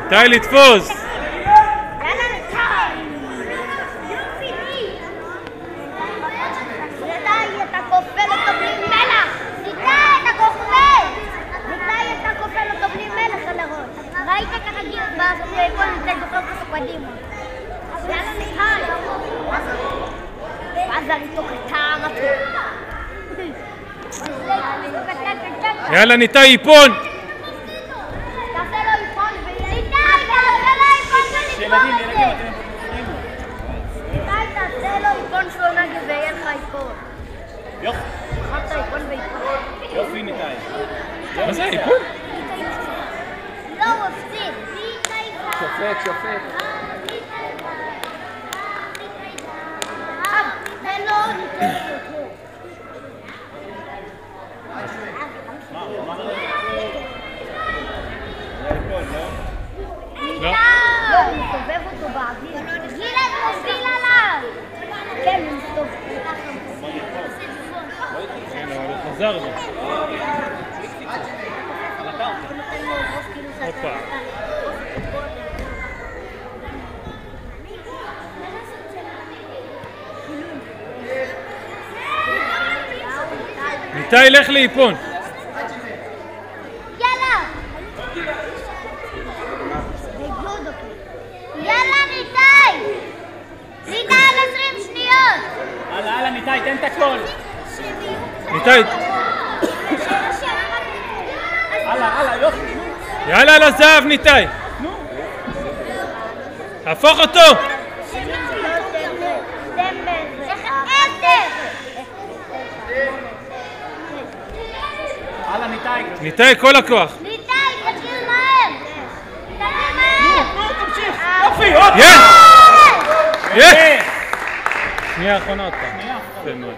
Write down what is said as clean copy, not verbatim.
ניתאי לתפוס. ראית ככה גיל בכל ניתאי דוחף אותו קדימה. יאללה ניתאי. ואז אני תוקתה רצו. יאללה ניתאי איפון. תעשה לו איפון ניתאי, תעשה לו איפון ונגמור את זה. ניתאי, תעשה לו איפון שלו נגד ויהיה לך איפון. יופי. שכבת איפון ואיפון. יופי ניתאי. מה זה איפון? לא, הוא הפסיד. שופט. תן לו ניתאי. לא. לא, הוא מסתובב אותו באוויר. גילד מוביל עליו. כן, הוא מסתובב. כן, אבל הוא חזר לו. הופה. ניתאי לך לאיפון. יאללה ניתאי! ניתאי על 20 שניות! הלאה ניתאי, תן את הכל. ניתאי. הלאה, יופי. יאללה לזהב ניתאי. הפוך אותו. הלאה ניתאי. ניתאי כל הכוח. ניתאי, תתחיל מהר! תמשיך. יופי, עוד. שנייה האחרונה עוד פעם. יפה מאוד.